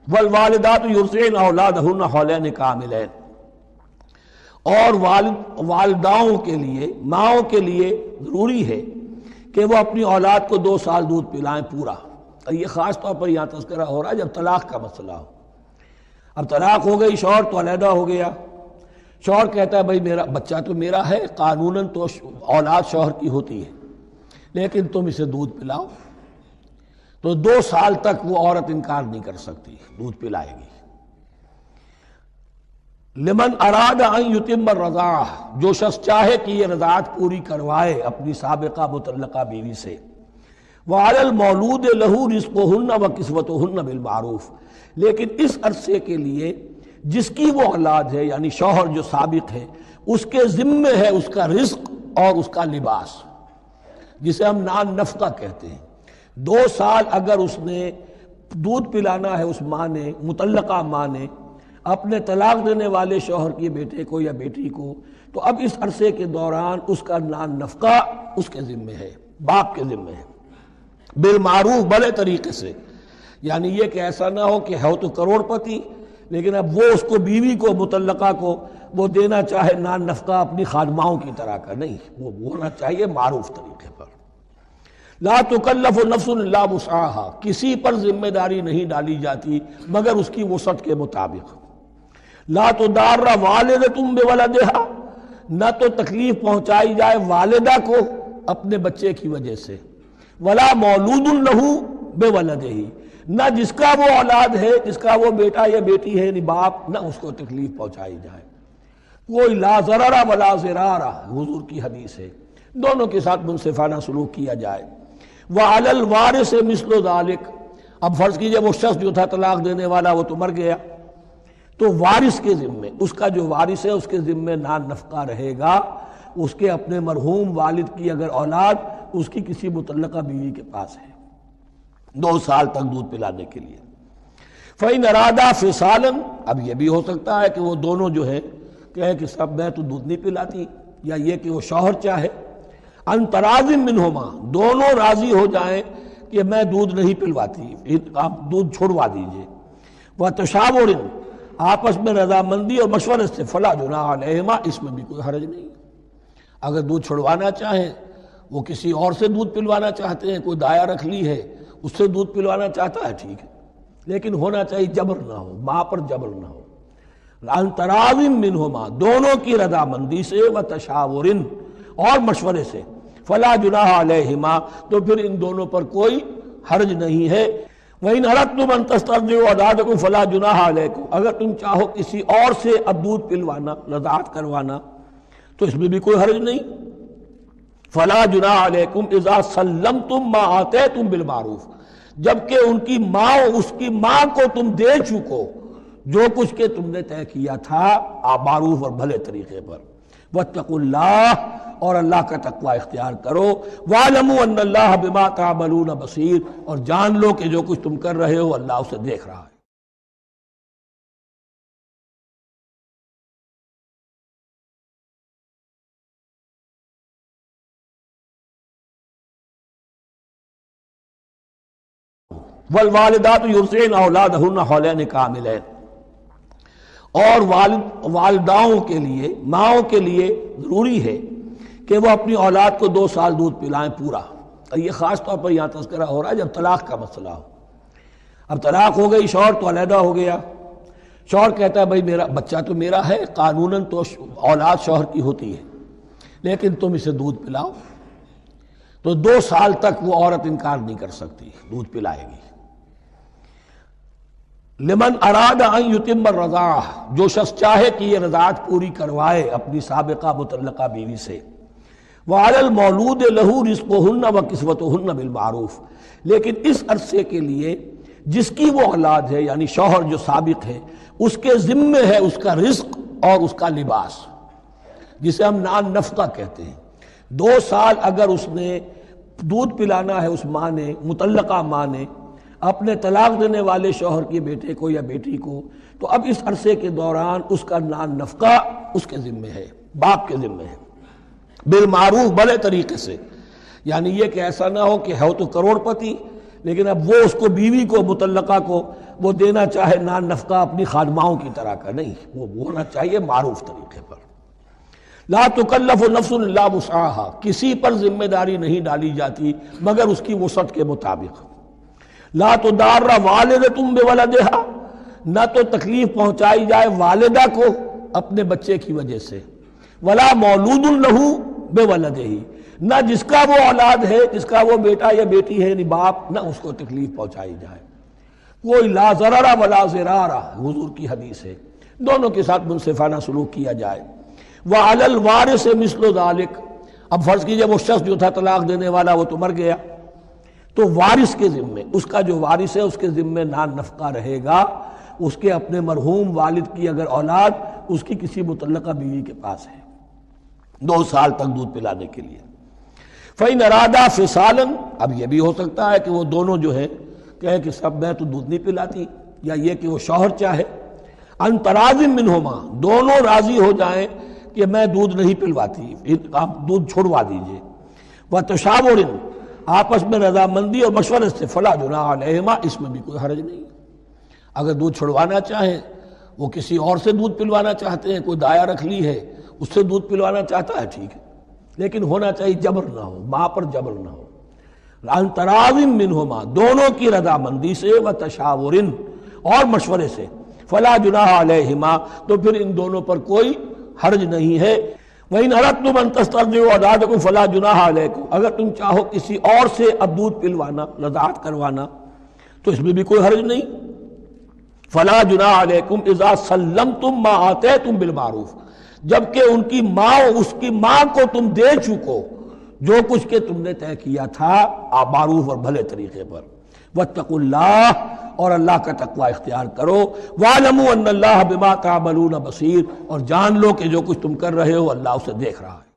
والوالدات یرضعن اولادہن حولین کاملین، اور والداؤں کے لیے، ماؤں کے لیے ضروری ہے کہ وہ اپنی اولاد کو 2 سال دودھ پلائیں پورا۔ یہ خاص طور پر یہاں تذکرہ ہو رہا ہے جب طلاق کا مسئلہ ہو۔ اب طلاق ہو گئی، شوہر تو علیحدہ ہو گیا، شوہر کہتا ہے بھائی میرا بچہ تو میرا ہے، قانوناً تو اولاد شوہر کی ہوتی ہے، لیکن تم اسے دودھ پلاؤ، تو 2 سال تک وہ عورت انکار نہیں کر سکتی، دودھ پلائے گی۔ لمن اراد ان یتم الرضاعہ، جو شخص چاہے کہ یہ رضاعت پوری کروائے اپنی سابقہ مطلقہ بیوی سے۔ وعلی المولود لہ رزقہن وکسوتہن بالمعروف، لیکن اس عرصے کے لیے جس کی وہ اولاد ہے، یعنی شوہر جو سابق ہے، اس کے ذمے ہے اس کا رزق اور اس کا لباس، جسے ہم نان نفقہ کہتے ہیں۔ 2 سال اگر اس نے دودھ پلانا ہے اس ماں نے، مطلقہ ماں نے، اپنے طلاق دینے والے شوہر کے بیٹے کو یا بیٹی کو، تو اب اس عرصے کے دوران اس کا نان نفقہ اس کے ذمے ہے، باپ کے ذمے ہے، بالمعروف، بھلے طریقے سے۔ یعنی یہ کہ ایسا نہ ہو کہ ہو تو کروڑ پتی لیکن اب وہ اس کو بیوی کو مطلقہ کو وہ دینا چاہے نان نفقہ اپنی خادماؤں کی طرح کا، نہیں، وہ ہونا چاہیے معروف طریقے پر۔ لا تکلف نفس الا وسعها، کسی پر ذمہ داری نہیں ڈالی جاتی مگر اس کی وسعت کے مطابق۔ لا تضار والدۃ بولدہا، نہ تو تکلیف پہنچائی جائے والدہ کو اپنے بچے کی وجہ سے، ولا مولود لہ بولدہ، نہ جس کا وہ اولاد ہے، جس کا وہ بیٹا یا بیٹی ہے، یعنی باپ، نہ اس کو تکلیف پہنچائی جائے۔ کوئی لا ضرر ولا ضرار، حضور کی حدیث ہے، دونوں کے ساتھ منصفانہ سلوک کیا جائے۔ وعلی الوارث مثل ذلک، اب فرض کیجئے وہ شخص جو تھا طلاق دینے والا وہ تو مر گیا، تو وارث کے ذمے، اس کا جو وارث ہے اس کے ذمے نان نفقہ رہے گا، اس کے اپنے مرحوم والد کی اگر اولاد اس کی کسی مطلقہ بیوی کے پاس ہے 2 سال تک دودھ پلانے کے لیے۔ فَإِنْ أَرَادَا فِصَالًا، اب یہ بھی ہو سکتا ہے کہ وہ دونوں جو ہے کہیں کہ سب میں تو دودھ نہیں پلاتی، یا یہ کہ وہ شوہر چاہے ان تراض منہما، دونوں راضی ہو جائیں کہ میں دودھ نہیں پلواتی، آپ دودھ چھوڑوا دیجئے۔ وَتَشَاوُرٍ، آپس میں رضامندی اور مشورے سے، فلا جناح علیہما، اس میں بھی کوئی حرج نہیں۔ اگر دودھ چھڑوانا چاہیں، وہ کسی اور سے دودھ پلوانا چاہتے ہیں، کوئی دایا رکھ لی ہے اس سے دودھ پلوانا چاہتا ہے، ٹھیک ہے، لیکن ہونا چاہیے جبر نہ ہو، ماں پر جبر نہ ہو۔ ان تراض منہما، دونوں کی رضامندی سے، وتشاور، اور مشورے سے، فلا جناح علیہما، تو پھر ان دونوں پر کوئی حرج نہیں ہے۔ وَإِنْ أَرَدْتُمْ أَن تَسْتَرْضِعُوا أَوْلَادَكُمْ فَلَا جُنَاحَ عَلَيْكُمْ، اگر تم چاہو کسی اور سے اب دودھ پلوانا، رضاعت کروانا، تو اس میں بھی کوئی حرج نہیں۔ فَلَا جُنَاحَ عَلَيْكُمْ إِذَا سَلَّمْتُمْ مَا آتَيْتُمْ بِالْمَعْرُوفِ، جبکہ ان کی ماں، اس کی ماں کو تم دے چکو جو کچھ کہ تم نے طے کیا تھا معروف اور بھلے طریقے پر۔ واتقوا اللہ، اور اللہ کا تقوی اختیار کرو۔ وَاعْلَمُوا أَنَّ اللَّهَ بِمَا تَعْمَلُونَ بَصِيرٌ، اور جان لو کہ جو کچھ تم کر رہے ہو اللہ اسے دیکھ رہا ہے۔ والوالدات یرضعن اولادہن حولین کاملین، اور والداؤں کے لیے، ماؤں کے لیے ضروری ہے کہ وہ اپنی اولاد کو 2 سال دودھ پلائیں پورا۔ یہ خاص طور پر یہاں تذکرہ ہو رہا ہے جب طلاق کا مسئلہ ہو۔ اب طلاق ہو گئی، شوہر تو علیحدہ ہو گیا، شوہر کہتا ہے بھائی میرا بچہ تو میرا ہے، قانوناً تو اولاد شوہر کی ہوتی ہے، لیکن تم اسے دودھ پلاؤ، تو 2 سال تک وہ عورت انکار نہیں کر سکتی، دودھ پلائے گی۔ لمن اراد ان یتم الرضاعہ، جو شخص چاہے کہ یہ رضاعت پوری کروائے اپنی سابقہ مطلقہ بیوی سے۔ وعلی المولود لہ رزقہن وکسوتہن بالمعروف، لیکن اس عرصے کے لیے جس کی وہ اولاد ہے، یعنی شوہر جو سابق ہے، اس کے ذمے ہے اس کا رزق اور اس کا لباس، جسے ہم نان نفقہ کہتے ہیں۔ 2 سال اگر اس نے دودھ پلانا ہے اس ماں نے، مطلقہ ماں نے، اپنے طلاق دینے والے شوہر کے بیٹے کو یا بیٹی کو، تو اب اس عرصے کے دوران اس کا نان نفقہ اس کے ذمے ہے، باپ کے ذمے ہے، بالمعروف، بھلے طریقے سے۔ یعنی یہ کہ ایسا نہ ہو کہ ہو تو کروڑ پتی لیکن اب وہ اس کو بیوی کو مطلقہ کو وہ دینا چاہے نان نفقہ اپنی خادماؤں کی طرح کا نہیں، وہ ہونا چاہیے معروف طریقے پر۔ لا تکلف نفس الا وسعها، کسی پر ذمہ داری نہیں ڈالی جاتی مگر اس کی وسعت کے مطابق۔ لا تضار والدۃ بولدها، نہ تو تکلیف پہنچائی جائے والدہ کو اپنے بچے کی وجہ سے، ولا مولود لہ بولدہ، نہ جس کا وہ اولاد ہے، جس کا وہ بیٹا یا بیٹی ہے یعنی باپ، نہ اس کو تکلیف پہنچائی جائے۔ کوئی لا ضرر ولا ضرار، حضور کی حدیث ہے، دونوں کے ساتھ منصفانہ سلوک کیا جائے۔ وعلی الوارث مثل ذلک، اب فرض کیجئے وہ شخص جو تھا طلاق دینے والا وہ تو مر گیا، تو وارث کے ذمے، اس کا جو وارث ہے اس کے ذمے نان نفقہ رہے گا، اس کے اپنے مرحوم والد کی اگر اولاد اس کی کسی مطلقہ بیوی کے پاس ہے 2 سال تک دودھ پلانے کے لیے۔ فَإِنْ أَرَادَا فِصَالًا، اب یہ بھی ہو سکتا ہے کہ وہ دونوں جو ہے کہے کہ سب میں تو دودھ نہیں پلاتی، یا یہ کہ وہ شوہر چاہے ان تراض منہما، دونوں راضی ہو جائیں کہ میں دودھ نہیں پلواتی، آپ دودھ چھوڑوا دیجئے۔ وَتَشَاوُرٍ، آپس میں رضامندی اور مشورے سے، فلا جناح علیہما، اس میں بھی کوئی حرج نہیں۔ اگر دودھ چھڑوانا چاہیں، وہ کسی اور سے دودھ پلوانا چاہتے ہیں، کوئی دایا رکھ لی ہے اس سے دودھ پلوانا چاہتا ہے، ٹھیک ہے، لیکن ہونا چاہیے جبر نہ ہو، ماں پر جبر نہ ہو۔ ان تراض منہما، دونوں کی رضامندی سے، وتشاور، اور مشورے سے، فلا جناح علیہما، تو پھر ان دونوں پر کوئی حرج نہیں ہے۔ وَإِنْ أَرَدْتُمْ أَنْ تَسْتَرْضِعُوا أَوْلَادَكُمْ فَلَا جُنَاحَ عَلَيْكُمْ، اگر تم چاہو کسی اور سے اب دودھ پلوانا، رضاعت کروانا، تو اس میں بھی کوئی حرج نہیں۔ فَلَا جُنَاحَ عَلَيْكُمْ إِذَا سَلَّمْتُمْ مَا آتَيْتُمْ بِالْمَعْرُوفِ، جبکہ ان کی ماں، اس کی ماں کو تم دے چکو جو کچھ کہ تم نے طے کیا تھا معروف اور بھلے طریقے پر۔ واتقوا اللہ، اور اللہ کا تقوی اختیار کرو۔ وَاعْلَمُوا أَنَّ اللَّهَ بِمَا تَعْمَلُونَ بَصِيرٌ، اور جان لو کہ جو کچھ تم کر رہے ہو اللہ اسے دیکھ رہا ہے۔